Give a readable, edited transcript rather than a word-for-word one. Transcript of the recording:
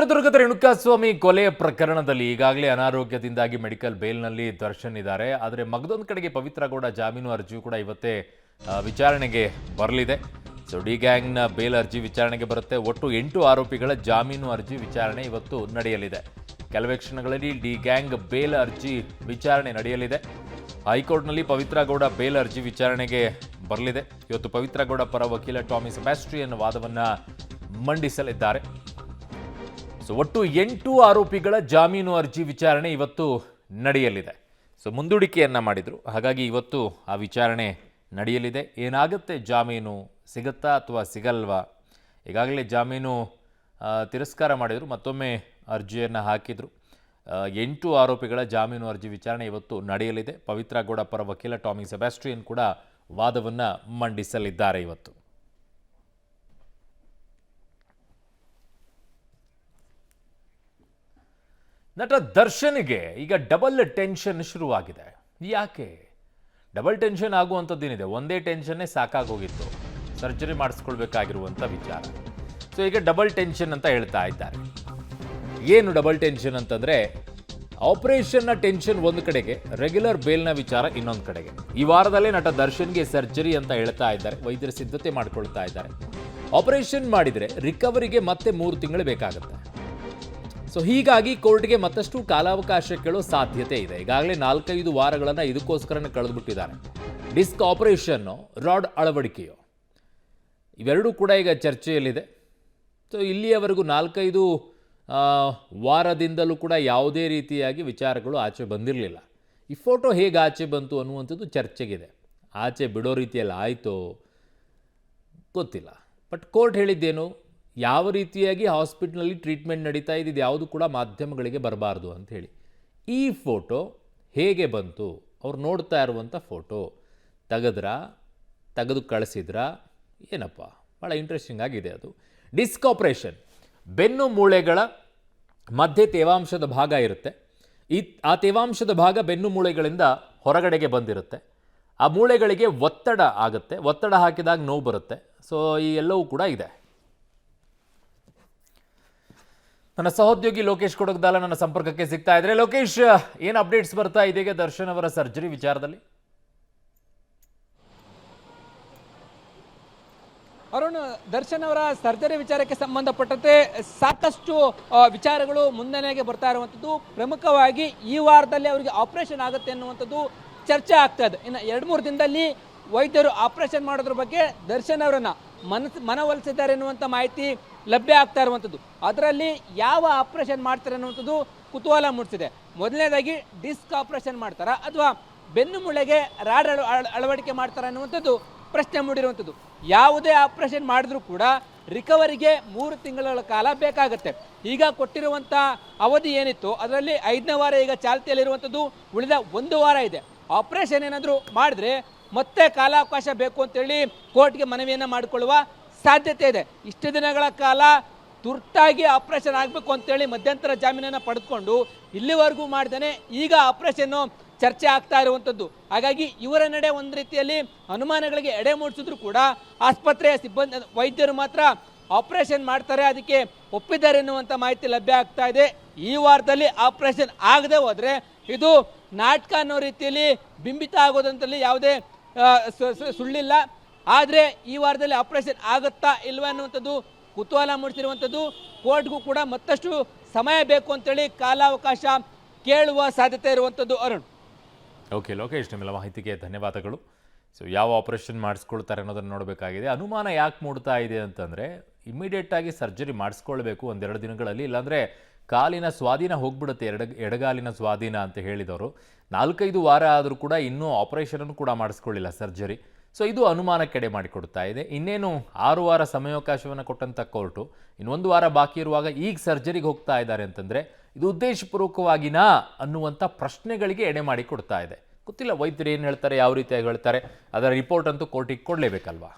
ಚಿತ್ರದುರ್ಗದ ರೇಣುಕಾಸ್ವಾಮಿ ಕೊಲೆ ಪ್ರಕರಣದಲ್ಲಿ ಈಗಾಗಲೇ ಅನಾರೋಗ್ಯದಿಂದಾಗಿ ಮೆಡಿಕಲ್ ಬೇಲ್ನಲ್ಲಿ ದರ್ಶನ್ ಇದ್ದಾರೆ. ಆದರೆ ಮಗದೊಂದು ಕಡೆಗೆ ಪವಿತ್ರ ಗೌಡ ಜಾಮೀನು ಅರ್ಜಿಯೂ ಕೂಡ ಇವತ್ತೇ ವಿಚಾರಣೆಗೆ ಬರಲಿದೆ. ಸೊ ಡಿ ಗ್ಯಾಂಗ್ನ ಬೇಲ್ ಅರ್ಜಿ ವಿಚಾರಣೆಗೆ ಬರುತ್ತೆ. ಒಟ್ಟು 8 ಆರೋಪಿಗಳ ಜಾಮೀನು ಅರ್ಜಿ ವಿಚಾರಣೆ ಇವತ್ತು ನಡೆಯಲಿದೆ. ಕೆಲವೇ ಕ್ಷಣಗಳಲ್ಲಿ ಡಿ ಗ್ಯಾಂಗ್ ಬೇಲ್ ಅರ್ಜಿ ವಿಚಾರಣೆ ನಡೆಯಲಿದೆ. ಹೈಕೋರ್ಟ್ನಲ್ಲಿ ಪವಿತ್ರ ಗೌಡ ಬೇಲ್ ಅರ್ಜಿ ವಿಚಾರಣೆಗೆ ಬರಲಿದೆ. ಇವತ್ತು ಪವಿತ್ರ ಗೌಡ ಪರ ವಕೀಲ ಟಾಮಿ ಸೆಬಾಸ್ಟಿಯನ್ ವಾದವನ್ನು ಮಂಡಿಸಲಿದ್ದಾರೆ. ಸೊ ಒಟ್ಟು 8 ಆರೋಪಿಗಳ ಜಾಮೀನು ಅರ್ಜಿ ವಿಚಾರಣೆ ಇವತ್ತು ನಡೆಯಲಿದೆ. ಸೊ ಮುಂದೂಡಿಕೆಯನ್ನು ಮಾಡಿದರು, ಹಾಗಾಗಿ ಇವತ್ತು ಆ ವಿಚಾರಣೆ ನಡೆಯಲಿದೆ. ಏನಾಗುತ್ತೆ, ಜಾಮೀನು ಸಿಗುತ್ತಾ ಅಥವಾ ಸಿಗಲ್ವಾ? ಈಗಾಗಲೇ ಜಾಮೀನು ತಿರಸ್ಕಾರ ಮಾಡಿದರು, ಮತ್ತೊಮ್ಮೆ ಅರ್ಜಿಯನ್ನು ಹಾಕಿದರು. 8 ಆರೋಪಿಗಳ ಜಾಮೀನು ಅರ್ಜಿ ವಿಚಾರಣೆ ಇವತ್ತು ನಡೆಯಲಿದೆ. ಪವಿತ್ರ ಗೌಡ ಪರ ವಕೀಲ ಟಾಮಿ ಸೆಬಾಸ್ಟಿಯನ್ ಕೂಡ ವಾದವನ್ನು ಮಂಡಿಸಲಿದ್ದಾರೆ ಇವತ್ತು. ನಟ ದರ್ಶನ್ಗೆ ಈಗ ಡಬಲ್ ಟೆನ್ಷನ್ ಶುರುವಾಗಿದೆ. ಯಾಕೆ ಡಬಲ್ ಟೆನ್ಷನ್ ಆಗುವಂಥದ್ದೇನಿದೆ? ಒಂದೇ ಟೆನ್ಷನ್ನೇ ಸಾಕಾಗೋಗಿತ್ತು, ಸರ್ಜರಿ ಮಾಡಿಸ್ಕೊಳ್ಬೇಕಾಗಿರುವಂಥ ವಿಚಾರ. ಸೊ ಈಗ ಡಬಲ್ ಟೆನ್ಷನ್ ಅಂತ ಹೇಳ್ತಾ ಇದ್ದಾರೆ. ಏನು ಡಬಲ್ ಟೆನ್ಷನ್ ಅಂತಂದರೆ, ಆಪರೇಷನ್ನ ಟೆನ್ಷನ್ ಒಂದು ಕಡೆಗೆ, ರೆಗ್ಯುಲರ್ ಬೇಲ್ನ ವಿಚಾರ ಇನ್ನೊಂದು ಕಡೆಗೆ. ಈ ವಾರದಲ್ಲೇ ನಟ ದರ್ಶನ್ಗೆ ಸರ್ಜರಿ ಅಂತ ಹೇಳ್ತಾ ಇದ್ದಾರೆ. ವೈದ್ಯರ ಸಿದ್ಧತೆ ಮಾಡ್ಕೊಳ್ತಾ ಇದ್ದಾರೆ. ಆಪರೇಷನ್ ಮಾಡಿದರೆ ರಿಕವರಿಗೆ ಮತ್ತೆ 3 ತಿಂಗಳು ಬೇಕಾಗುತ್ತೆ. ಸೊ ಹೀಗಾಗಿ ಕೋರ್ಟ್ಗೆ ಮತ್ತಷ್ಟು ಕಾಲಾವಕಾಶ ಕೇಳೋ ಸಾಧ್ಯತೆ ಇದೆ. ಈಗಾಗಲೇ 4-5 ವಾರಗಳನ್ನು ಇದಕ್ಕೋಸ್ಕರನೇ ಕಳೆದುಬಿಟ್ಟಿದ್ದಾರೆ. ಡಿಸ್ಕ್ ಆಪರೇಷನ್ನು, ರಾಡ್ ಅಳವಡಿಕೆಯೋ, ಇವೆರಡೂ ಕೂಡ ಈಗ ಚರ್ಚೆಯಲ್ಲಿದೆ. ಸೊ ಇಲ್ಲಿಯವರೆಗೂ 4-5 ವಾರದಿಂದಲೂ ಕೂಡ ಯಾವುದೇ ರೀತಿಯಾಗಿ ವಿಚಾರಗಳು ಆಚೆ ಬಂದಿರಲಿಲ್ಲ. ಈ ಫೋಟೋ ಹೇಗೆ ಆಚೆ ಬಂತು ಅನ್ನುವಂಥದ್ದು ಚರ್ಚೆಗಿದೆ. ಆಚೆ ಬಿಡೋ ರೀತಿಯಲ್ಲಿ ಆಯಿತೋ ಗೊತ್ತಿಲ್ಲ. ಬಟ್ ಕೋರ್ಟ್ ಹೇಳಿದ್ದೇನು, ಯಾವ ರೀತಿಯಾಗಿ ಹಾಸ್ಪಿಟ್ಲಲ್ಲಿ ಟ್ರೀಟ್ಮೆಂಟ್ ನಡೀತಾ ಇದ್ದಿದ್ದು ಯಾವುದು ಕೂಡ ಮಾಧ್ಯಮಗಳಿಗೆ ಬರಬಾರ್ದು ಅಂಥೇಳಿ. ಈ ಫೋಟೋ ಹೇಗೆ ಬಂತು? ಅವ್ರು ನೋಡ್ತಾ ಇರುವಂಥ ಫೋಟೋ ತೆಗೆದು ಕಳಿಸಿದ್ರಾ ಏನಪ್ಪ? ಭಾಳ ಇಂಟ್ರೆಸ್ಟಿಂಗ್ ಆಗಿದೆ ಅದು. ಡಿಸ್ಕ್ ಆಪರೇಷನ್, ಬೆನ್ನು ಮೂಳೆಗಳ ಮಧ್ಯೆ ತೇವಾಂಶದ ಭಾಗ ಇರುತ್ತೆ. ಆ ತೇವಾಂಶದ ಭಾಗ ಬೆನ್ನು ಮೂಳೆಗಳಿಂದ ಹೊರಗಡೆಗೆ ಬಂದಿರುತ್ತೆ. ಆ ಮೂಳೆಗಳಿಗೆ ಒತ್ತಡ ಆಗುತ್ತೆ. ಒತ್ತಡ ಹಾಕಿದಾಗ ನೋವು ಬರುತ್ತೆ. ಸೊ ಈ ಎಲ್ಲವೂ ಕೂಡ ಇದೆ. ನನ್ನ ಸಹೋದ್ಯೋಗಿ ಲೋಕೇಶ್ ಕೊಡಗದಾಲ ನನ್ನ ಸಂಪರ್ಕಕ್ಕೆ ಸಿಗ್ತಾ ಇದ್ರೆ. ಲೋಕೇಶ್, ಏನು ಅಪ್ಡೇಟ್ಸ್ ಬರ್ತಾ ಇದೆಯಾ ದರ್ಶನ್ ಅವರ ಸರ್ಜರಿ ವಿಚಾರದಲ್ಲಿ? ಅರುಣ್, ದರ್ಶನ್ ಅವರ ಸರ್ಜರಿ ವಿಚಾರಕ್ಕೆ ಸಂಬಂಧಪಟ್ಟಂತೆ ಸಾಕಷ್ಟು ವಿಚಾರಗಳು ಮುನ್ನೆಲೆಗೆ ಬರ್ತಾ ಇರುವಂಥದ್ದು. ಪ್ರಮುಖವಾಗಿ ಈ ವಾರದಲ್ಲಿ ಅವರಿಗೆ ಆಪರೇಷನ್ ಆಗುತ್ತೆ ಅನ್ನುವಂಥದ್ದು ಚರ್ಚೆ ಆಗ್ತಾ ಇದೆ. ಇನ್ನು 2-3 ದಿನದಲ್ಲಿ ವೈದ್ಯರು ಆಪರೇಷನ್ ಮಾಡೋದ್ರ ಬಗ್ಗೆ ದರ್ಶನ್ ಅವರನ್ನ ಮನವೊಲಿಸಿದ್ದಾರೆ ಎನ್ನುವಂಥ ಮಾಹಿತಿ ಲಭ್ಯ ಆಗ್ತಾ ಇರುವಂಥದ್ದು. ಅದರಲ್ಲಿ ಯಾವ ಆಪರೇಷನ್ ಮಾಡ್ತಾರೆ ಅನ್ನುವಂಥದ್ದು ಕುತೂಹಲ ಮೂಡಿಸಿದೆ. ಮೊದಲನೇದಾಗಿ ಡಿಸ್ಕ್ ಆಪರೇಷನ್ ಮಾಡ್ತಾರಾ ಅಥವಾ ಬೆನ್ನು ಮೂಳೆಗೆ ರಾಡ್ ಅಳವಡಿಕೆ ಮಾಡ್ತಾರಾ ಅನ್ನುವಂಥದ್ದು ಪ್ರಶ್ನೆ ಮೂಡಿರುವಂಥದ್ದು. ಯಾವುದೇ ಆಪರೇಷನ್ ಮಾಡಿದ್ರೂ ಕೂಡ ರಿಕವರಿಗೆ 3 ತಿಂಗಳ ಕಾಲ ಬೇಕಾಗುತ್ತೆ. ಈಗ ಕೊಟ್ಟಿರುವಂಥ ಅವಧಿ ಏನಿತ್ತು ಅದರಲ್ಲಿ 5ನೇ ವಾರ ಈಗ ಚಾಲ್ತಿಯಲ್ಲಿರುವಂಥದ್ದು. ಉಳಿದ 1 ವಾರ ಇದೆ. ಆಪರೇಷನ್ ಏನಾದರೂ ಮಾಡಿದ್ರೆ ಮತ್ತೆ ಕಾಲಾವಕಾಶ ಬೇಕು ಅಂತೇಳಿ ಕೋರ್ಟ್ಗೆ ಮನವಿಯನ್ನು ಮಾಡಿಕೊಳ್ಳುವ ಸಾಧ್ಯತೆ ಇದೆ. ಇಷ್ಟು ದಿನಗಳ ಕಾಲ ತುರ್ತಾಗಿ ಆಪರೇಷನ್ ಆಗಬೇಕು ಅಂತೇಳಿ ಮಧ್ಯಂತರ ಜಾಮೀನನ್ನು ಪಡೆದುಕೊಂಡು ಇಲ್ಲಿವರೆಗೂ ಮಾಡ್ದೇನೆ ಈಗ ಆಪರೇಷನ್ನು ಚರ್ಚೆ ಆಗ್ತಾ ಇರುವಂಥದ್ದು. ಹಾಗಾಗಿ ಇವರ ನಡೆ ಒಂದು ರೀತಿಯಲ್ಲಿ ಅನುಮಾನಗಳಿಗೆ ಎಡೆ ಮೂಡಿಸಿದ್ರು ಕೂಡ ಆಸ್ಪತ್ರೆಯ ಸಿಬ್ಬಂದಿ ವೈದ್ಯರು ಮಾತ್ರ ಆಪರೇಷನ್ ಮಾಡ್ತಾರೆ, ಅದಕ್ಕೆ ಒಪ್ಪಿದ್ದಾರೆ ಎನ್ನುವಂಥ ಮಾಹಿತಿ ಲಭ್ಯ ಆಗ್ತಾ ಇದೆ. ಈ ವಾರದಲ್ಲಿ ಆಪರೇಷನ್ ಆಗದೆ ಹೋದರೆ ಇದು ನಾಟಕ ಅನ್ನೋ ರೀತಿಯಲ್ಲಿ ಬಿಂಬಿತ ಆಗೋದಂತಲ್ಲಿ ಯಾವುದೇ ಸುಳ್ಳಿಲ್ಲ. ಆದರೆ ಈ ವಾರದಲ್ಲಿ ಆಪರೇಷನ್ ಆಗುತ್ತಾ ಇಲ್ವಾ ಅನ್ನುವಂಥದ್ದು ಕುತೂಹಲ ಮೂಡಿಸಿರುವಂಥದ್ದು. ಕೋರ್ಟ್ಗೂ ಕೂಡ ಮತ್ತಷ್ಟು ಸಮಯ ಬೇಕು ಅಂತೇಳಿ ಕಾಲಾವಕಾಶ ಕೇಳುವ ಸಾಧ್ಯತೆ ಇರುವಂಥದ್ದು. ಅರುಣ್, ಓಕೆ ಲೋಕೇಶ್, ನಿಮ್ಮೆಲ್ಲ ಮಾಹಿತಿಗೆ ಧನ್ಯವಾದಗಳು. ಸೊ ಯಾವ ಆಪರೇಷನ್ ಮಾಡಿಸ್ಕೊಳ್ತಾರೆ ಅನ್ನೋದನ್ನು ನೋಡಬೇಕಾಗಿದೆ. ಅನುಮಾನ ಯಾಕೆ ಮೂಡ್ತಾ ಇದೆ ಅಂತಂದರೆ, ಇಮಿಡಿಯೇಟಾಗಿ ಸರ್ಜರಿ ಮಾಡಿಸ್ಕೊಳ್ಬೇಕು 1-2 ದಿನಗಳಲ್ಲಿ, ಇಲ್ಲಾಂದರೆ ಕಾಲಿನ ಸ್ವಾಧೀನ ಹೋಗ್ಬಿಡುತ್ತೆ, ಎಡಗಾಲಿನ ಸ್ವಾಧೀನ ಅಂತ ಹೇಳಿದವರು. 4-5 ವಾರ ಆದರೂ ಕೂಡ ಇನ್ನೂ ಆಪರೇಷನನ್ನು ಕೂಡ ಮಾಡಿಸ್ಕೊಳ್ಳಿಲ್ಲ, ಸರ್ಜರಿ. ಸೊ ಇದು ಅನುಮಾನಕ್ಕೆಡೆ ಮಾಡಿಕೊಡ್ತಾ ಇದೆ. ಇನ್ನೇನು 6 ವಾರ ಸಮಯಾವಕಾಶವನ್ನು ಕೊಟ್ಟಂಥ ಕೋರ್ಟು ಇನ್ನು 1 ವಾರ ಬಾಕಿ ಇರುವಾಗ ಈಗ ಸರ್ಜರಿಗೆ ಹೋಗ್ತಾ ಇದ್ದಾರೆ ಅಂತಂದರೆ ಇದು ಉದ್ದೇಶಪೂರ್ವಕವಾಗಿನಾ ಅನ್ನುವಂಥ ಪ್ರಶ್ನೆಗಳಿಗೆ ಎಡೆ ಮಾಡಿ ಕೊಡ್ತಾ ಇದೆ. ಗೊತ್ತಿಲ್ಲ ವೈದ್ಯರು ಏನು ಹೇಳ್ತಾರೆ, ಯಾವ ರೀತಿಯಾಗಿ ಹೇಳ್ತಾರೆ, ಅದರ ರಿಪೋರ್ಟ್ ಅಂತೂ ಕೋರ್ಟಿಗೆ ಕೊಡಲೇಬೇಕಲ್ವಾ?